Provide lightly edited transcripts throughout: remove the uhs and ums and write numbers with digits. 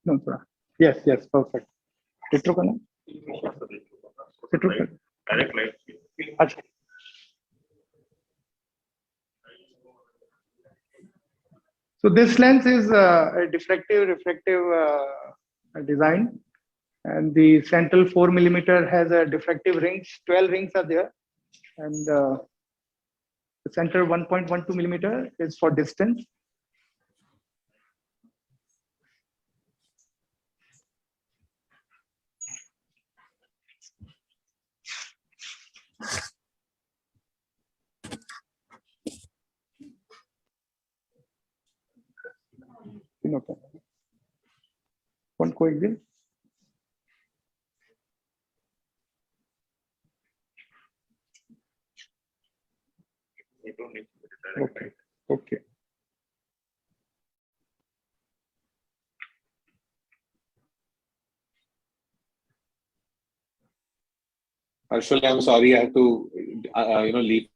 No, sir. Yes, yes, perfect. Retro का ना? Retro का. Direct light. अच्छा. So this lens is a diffractive refractive design, and the central 4mm has a diffractive rings. 12 rings are there, and the center 1.12mm is for distance. One coexist. You don't need direct Okay. light. Okay. Harshal, I'm sorry, I have to, leave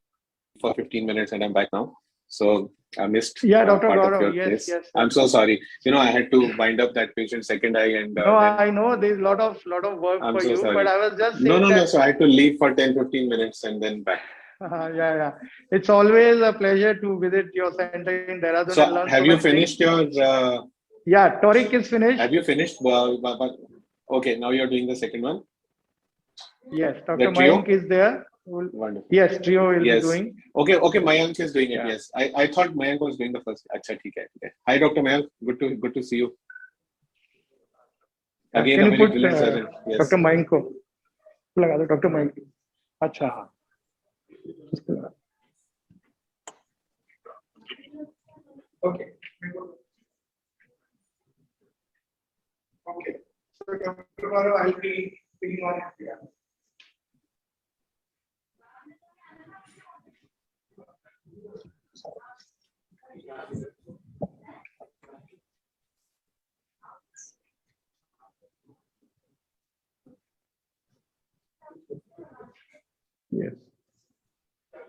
for 15 minutes and I'm back now. So I missed Dr. part of Gaurav, your yes, place. yes. I'm so sorry. I had to wind up that patient's second eye and. No, I know there's a lot of work I'm for so you, sorry. but I was just saying No. So I had to leave for 10-15 minutes and then back. Yeah. It's always a pleasure to visit your center in Dehradun. So and learn have so you many finished things. your? Yeah, toric is finished. Have you finished? Okay, now you're doing the second one. Yes, Dr. The trio? Mayank is there. Wonderful. Yes, trio will Yes. be doing. Okay, Mayank is doing it. Yeah. Yes, I thought Mayank was doing the first. Acha, theek hai. Hi, Dr. Mayank. Good to see you. Again, Can a you very put brilliant surgeon. Yes. Dr. Mayank को लगा दो, Dr. Mayank. अच्छा हाँ. Okay. Okay. So Dr. Gaurav, I'll be speaking on it. Yeah. Yes.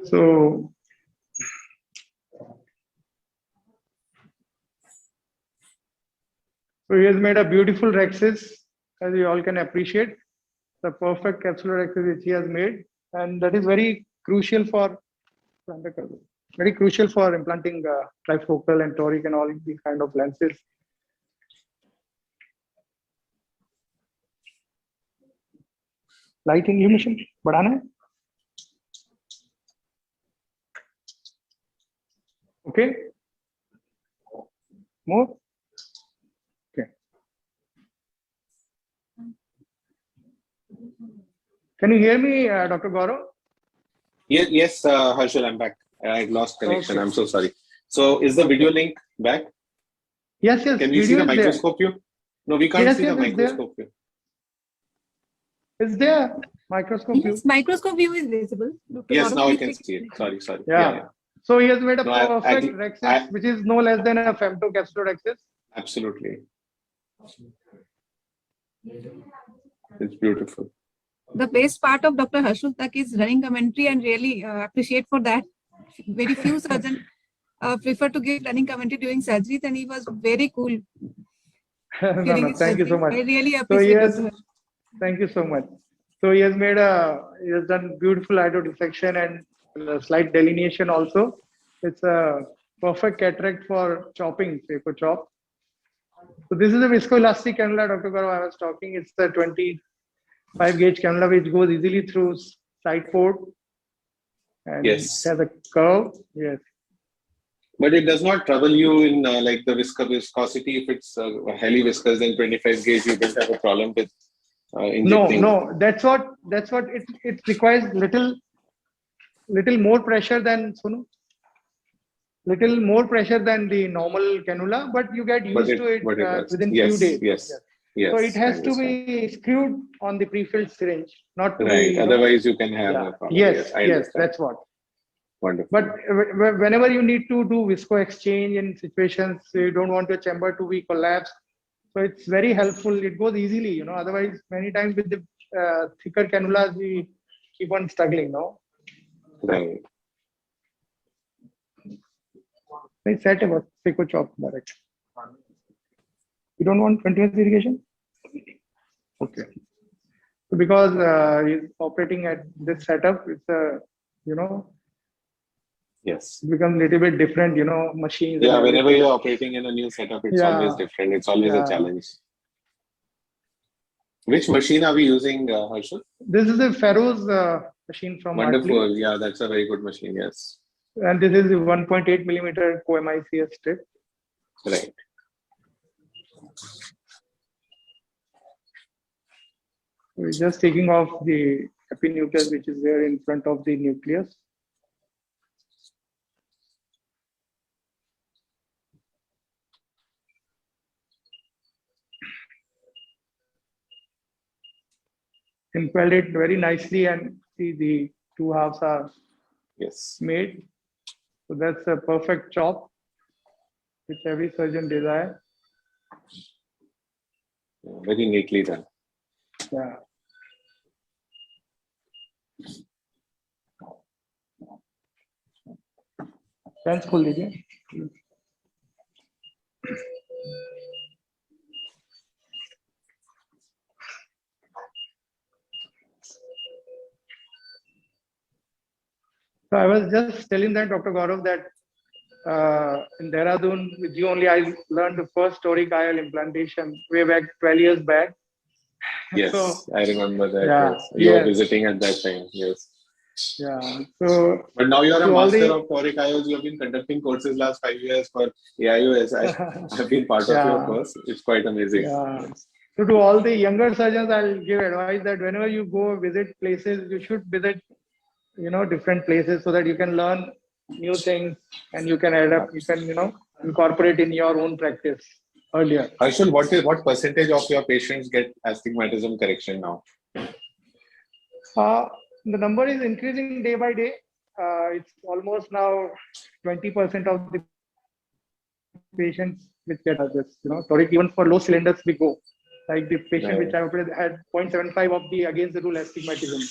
So he has made a beautiful rhexis, as you all can appreciate. The perfect capsular rhexis which he has made, and that is very crucial for implanting trifocal and toric and all these kind of lenses. Light illumination बढ़ाना है? Okay. More. Okay. Can you hear me, Dr. Gaurav? Yes, Harshal, I'm back. I lost connection. Okay. I'm so sorry. So is the video link back? Yes. Can we see the microscope view? No, we can't see the microscope view. Is there microscope view? Yes, microscope view is visible. Yes, now I can see it. Sorry. Yeah. So he has made a No, perfect rhexis, which is no less than a femtocapsular rhexis. Absolutely. It's beautiful. The best part of Dr. Harshal Tak is running commentary, and really appreciate for that. Very few surgeons prefer to give running commentary during surgeries, and he was very cool. No, thank you so much. I really appreciate it. Thank you so much. So he has done beautiful dissection and a slight delineation also. It's a perfect cataract for chopping, phaco chop. So this is a viscoelastic cannula, Dr. Gaurav, I was talking. It's the 25 gauge cannula which goes easily through side port. And Yes. it has a curve. Yes. But it does not trouble you in like the viscosity. If it's highly viscous, then 25 gauge, you don't have a problem with injecting. No. That's what it requires little more pressure than little more pressure than the normal cannula, but you get used to it within few days. Yes. So it has to be screwed on the pre-filled syringe, not to right. be. Otherwise, you can have a problem. Yes, that's what. Wonderful. But whenever you need to do visco exchange in situations, you don't want your chamber to be collapsed. So it's very helpful. It goes easily, Otherwise, many times with the thicker cannulas, we keep on struggling, no? Right. They set about phaco chop direct. You don't want continuous irrigation? Okay. So because he's operating at this setup, it's a, Yes. it becomes a little bit different, machines. Yeah, and whenever everything. you're operating in a new setup, it's Yeah. always different. It's always a Yeah. challenge. Which machine are we using, Harshal? This is a Ferro's machine from Wonderful. Hartley. Yeah, that's a very good machine. Yes. And this is a 1.8 millimeter co-MICS strip. Right. We're just taking off the epinucleus, which is there in front of the nucleus. Impelled it very nicely, and see the two halves are Yes. made. So that's a perfect chop, which every surgeon desires. Yeah, very neatly done. Yeah. Hands खोल दीजिए. So I was just telling that Dr. Gaurav that in Dehradun, with you only, I learned the first toric IOL implantation way back 12 years back. Yes, So, I remember that. yeah, Yes. You were yes. visiting at that time. Yes. Yeah. So, But now you're a to all master the- of toric IOs. You have been conducting courses last 5 years for AIOS. I've been part of Yeah. your course. It's quite amazing. Yeah. Yes. So to all the younger surgeons, I'll give advice that whenever you go visit places, you should visit, different places so that you can learn new things and you can adapt, you can, incorporate in your own practice earlier. Harshal, what percentage of your patients get astigmatism correction now? The number is increasing day by day. It's almost now 20% of the patients which get this, toric, even for low cylinders we go. Like the patient Right. which I operated had 0.75 of the against the rule astigmatism.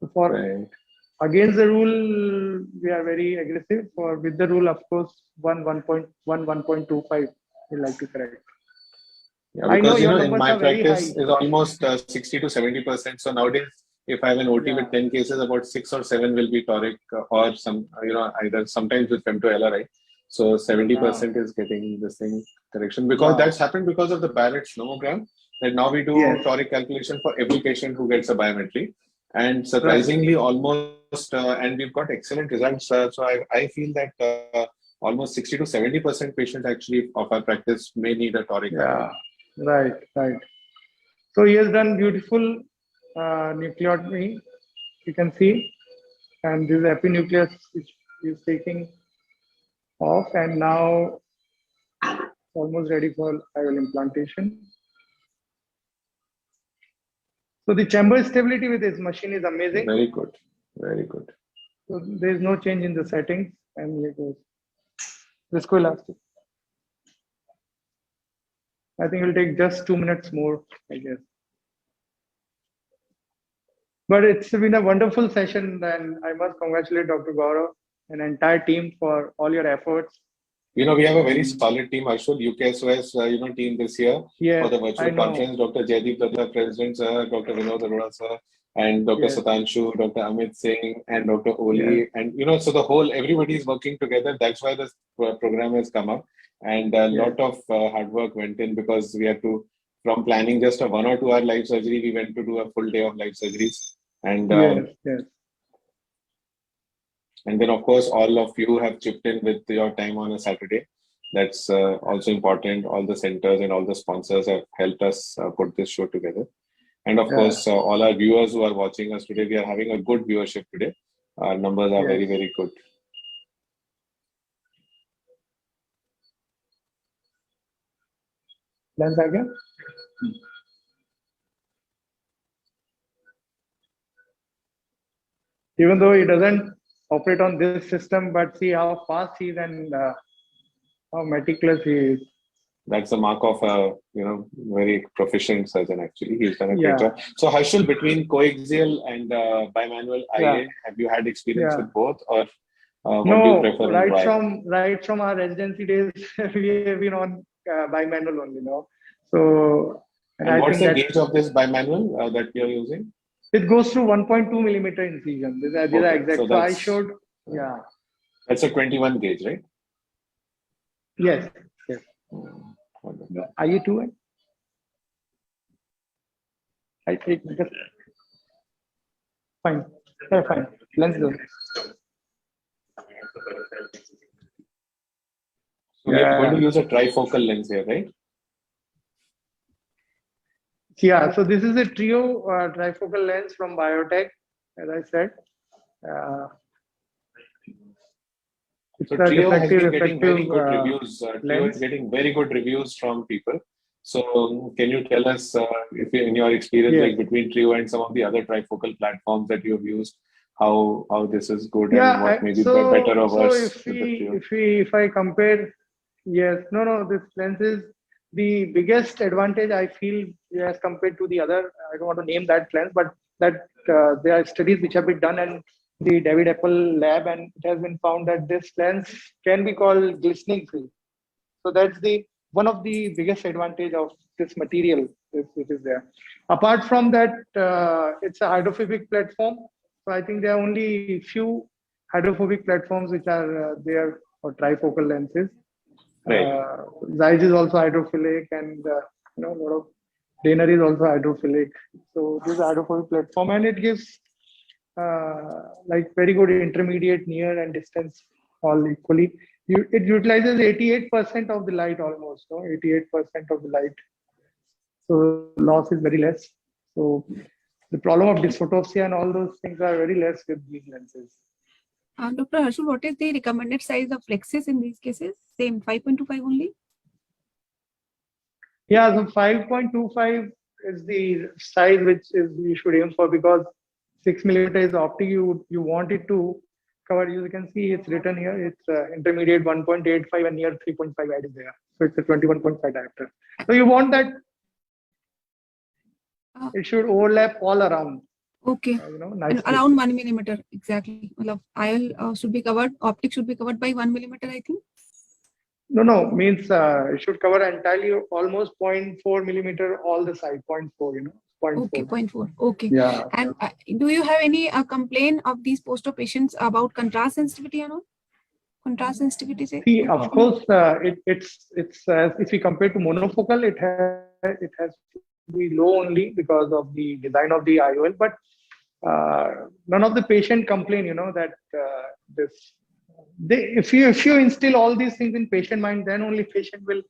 So for Right. against the rule, we are very aggressive. For with the rule, of course, 1.25 we like to correct. Yeah, I know because your in numbers my are very practice high. is almost 60 to 70%. So nowadays, if I have an OT Yeah. with 10 cases, about 6 or 7 will be toric or some, either sometimes with femtoella, right? So 70% is getting this thing correction because Wow. that's happened because of the Barrett's nomogram. And now we do Yes. toric calculation for every patient who gets a biometry. And surprisingly, almost, and we've got excellent results. So I feel that almost 60 to 70% patients actually of our practice may need a toric. Yeah, right. So he has done beautiful nucleotomy, you can see, and this epinucleus which is taking off, and now almost ready for IOL implantation. So the chamber stability with this machine is amazing. Very good. Very good. So there is no change in the settings, and here goes. Viscoelastic. I think it will take just 2 minutes more, I guess. But it's been a wonderful session, and I must congratulate Dr. Gaurav and entire team for all your efforts. We have a very solid team, Harshal. UKSOS, team this year Yes, for the I virtual know. conference. Dr. Jaideep Datta, President Sir, Dr. Vinod Arora Sir, and Dr. Yes. Satanshu, Dr. Amit Singh, and Dr. Oli. Yes. And, so the whole, everybody is working together. That's why this program has come up. And a lot of hard work went in because we had to, from planning just a 1 or 2 hour live surgery, we went to do a full day of live surgeries. And Yes. And then, of course, all of you have chipped in with your time on a Saturday. That's also important. All the centers and all the sponsors have helped us put this show together. And of course, all our viewers who are watching us today, we are having a good viewership today. Our numbers are very, very good. Lens again. Even though he doesn't operate on this system, but see how fast he is and how meticulous he is. That's the mark of a very proficient surgeon. Actually, he's done a great Yeah. job. So, Harshal, between coaxial and bimanual IA, have you had experience with both, or what do you prefer? No, and why? right from our residency days, we have been on bimanual only. So, And I what's think the that gauge of this bimanual that you're using? it goes through 1.2 millimeter incision. These are Okay, exact. so So I that's- showed, yeah, That's a 21 gauge, right? yes, yes. Okay. Are you too? I take because fine. Yeah, fine. Lens goes. So we are Yeah. going to use a trifocal lens here, right? Yeah, so this is a trio trifocal lens from Biotech, as I said. It's So a Trio has been defective, getting very effective good reviews. Trio lens. is getting very good reviews from people. So can you tell us, if in your experience, Yes. like between Trio and some of the other trifocal platforms that you've used, how this is good Yeah, and what may be so better or so worse with the Trio? if I compare, yes, no, this lens is the biggest advantage I feel as compared to the other. I don't want to name that lens, but that there are studies which have been done in the David Apple lab, and it has been found that this lens can be called glistening free. So that's the one of the biggest advantage of this material which is there. Apart from that, it's a hydrophobic platform. So I think there are only few hydrophobic platforms which are there for trifocal lenses. Right. Zeiss is also hydrophilic, and a lot of Dana is also hydrophilic. So this is a hydrophobic platform, and it gives like very good intermediate, near, and distance all equally. It utilizes 88% of the light almost, no? 88% of the light. So loss is very less. So the problem of dysphotopsia and all those things are very less with these lenses. Dr. Harshul, what is the recommended size of flexes in these cases? Same 5.25 only? Yeah, so 5.25 is the size which is we should aim for, because 6 millimeter is optic. You want it to cover. You can see it's written here. It's intermediate 1.85 and near 3.5 is there. So it's a 21.5 diopter. So you want that it should overlap all around. Okay. Nicely. Around 1 millimeter, exactly. Well, IOL should be covered, optic should be covered by 1 millimeter, I think. No, means it should cover entirely almost 0.4 millimeter all the side, 0.4, 0.4. Okay, 0.4. Okay. Yeah. And do you have any complaint of these post-op patients about contrast sensitivity or no? Contrast sensitivity? See, of course, it's if you compare to monofocal, it has to be low only because of the design of the IOL, but none of the patient complain, that if you instill all these things in patient mind, then only patient will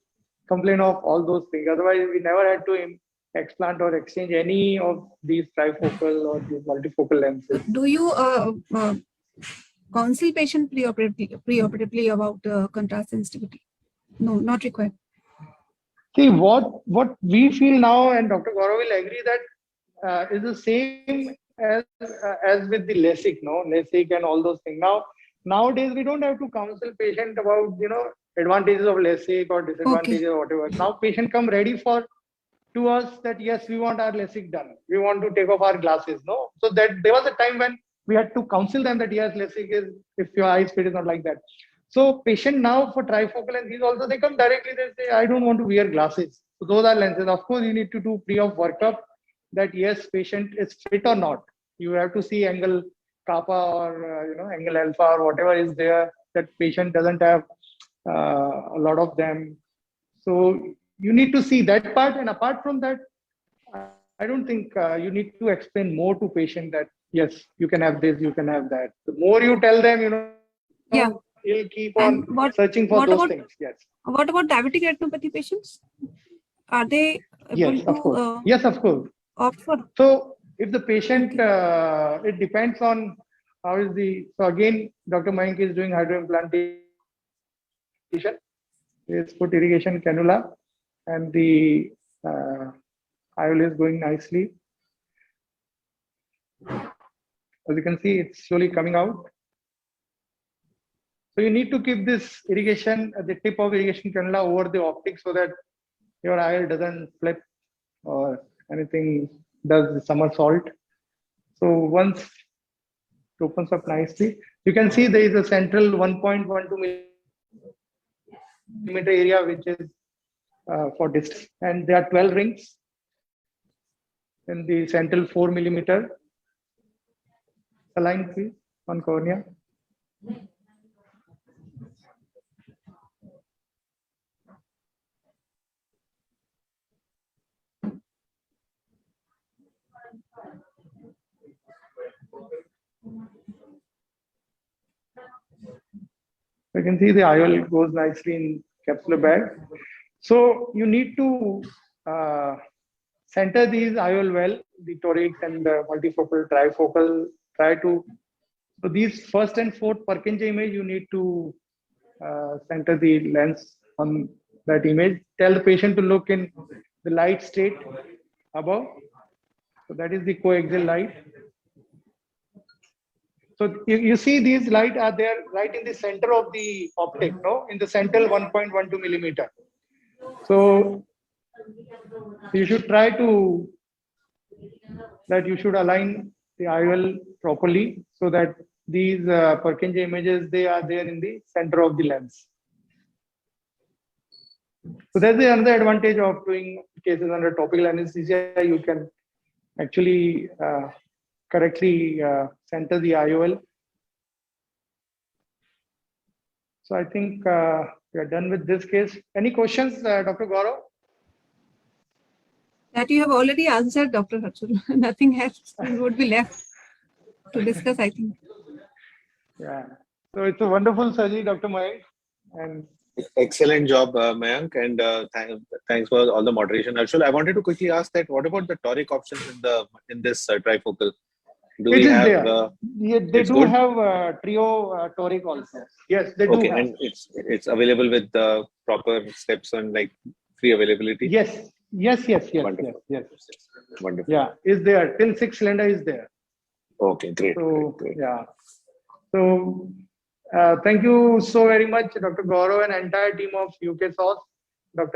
complain of all those things. Otherwise, we never had to explant or exchange any of these trifocal or these multifocal lenses. Do you counsel patient preoperatively about contrast sensitivity? No, not required. See, what we feel now, and Dr. Gaurav will agree that is the same as with the LASIK, LASIK and all those things. Nowadays, we don't have to counsel patient about, advantages of LASIK or disadvantages or whatever. Now patient come ready to us that, yes, we want our LASIK done. We want to take off our glasses, no? So that there was a time when we had to counsel them that, yes, LASIK is, if your eye speed is not like that. So patient now for trifocal and these also, they come directly, they say, I don't want to wear glasses. So those are lenses. Of course, you need to do pre-op workup that, yes, patient is fit or not. You have to see angle kappa or, angle alpha or whatever is there, that patient doesn't have a lot of them. So you need to see that part. And apart from that, I don't think you need to explain more to patient that, yes, you can have this, you can have that. The more you tell them, yeah, he'll keep on searching for those things. Yes. What about diabetic retinopathy patients? Are they yes, of course. Yes, of course. Opt for? So if the patient, it depends on how is the. So again, Dr. Mayank is doing hydroimplantation. Is put irrigation cannula, and the IOL is going nicely. As you can see, it's slowly coming out. So you need to keep this irrigation, the tip of irrigation cannula over the optic so that your IOL doesn't flip or anything does the somersault. So once it opens up nicely, you can see there is a central 1.12 millimeter area which is for distance. And there are 12 rings in the central 4 millimeter saline, please, on cornea. You can see the IOL goes nicely in capsular bag. So you need to center these IOL well, the toric and the multifocal, trifocal, so these first and fourth Purkinje image, you need to center the lens on that image. Tell the patient to look in the light state above. So that is the coaxial light. So you see these light are there right in the center of the optic, no? In the central 1.12 millimeter. So you should try to you should align the IOL properly so that these Purkinje images, they are there in the center of the lens. So that's the another advantage of doing cases under topical anesthesia. You can actually correctly center the IOL. So I think we are done with this case. Any questions, Dr. Gaurav? That you have already answered, Dr. Harshul. Nothing else would be left to discuss, I think. Yeah. So it's a wonderful surgery, Dr. Mayank. And excellent job, Mayank, and thanks for all the moderation. Harshul, I wanted to quickly ask that what about the toric options in this trifocal? Do it we is have? There. Yeah, they do good? have trio toric also. Yes, they do. Okay, have. and it's available with the proper steps and like free availability. Yes. Wonderful. Yes. Wonderful. Yeah, is there till 6 cylinder is there. Okay, great. So great. yeah. So thank you so very much, Dr. Gaurav and entire team of UK Sauce, Dr.